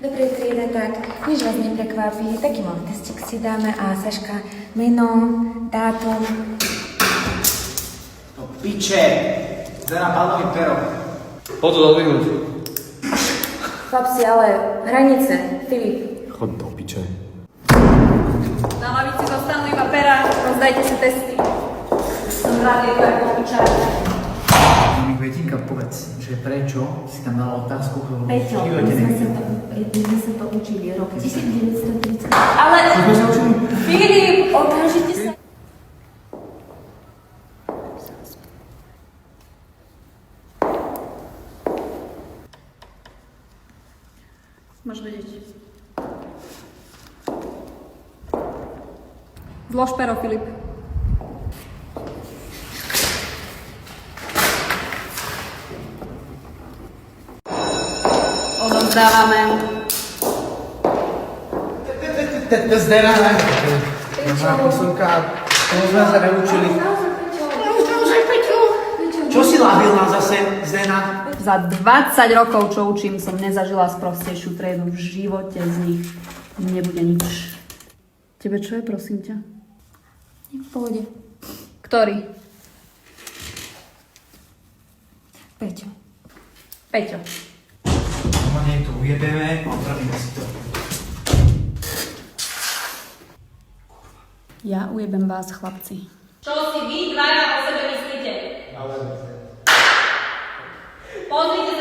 Dobre, trieda, tak nič vás neprekvapí. Taký malý testík si dáme a Saška, meno, dátum. No piče! Zdena, padlo mi pero. Poď to dodvihnúť. Chlapci, ale hranice. Filip. Chod do piče. Na lavici zostanú iba pera, rozdajte si testy. Som rád, je to ako obyčajné. Mi Kvetinka, povedz, že prečo si tam dala otázku, ktorú Peťo, v živote nevidel. my sme to učili rok 1930. Ale... Čo sme sa učili? Filip, okamžite sa... Máš vedieť. Zlož pero, Filip. Odovzdávame. Zdena, ne? Moja posunka, tomu sme sa neučili. Čo si labilná zase, Zdena? Za 20 rokov, čo učím, som nezažila sprostejšiu triedu. V živote z nich nebude nič. Tebe čo je, prosím ťa? V pohode. Ktorý? Peťo. Peťo. Normálne to ujebeme a opravíme si to. Ja ujebem vás, chlapci. Čo si vy dvaja o sebe myslíte? Pozrite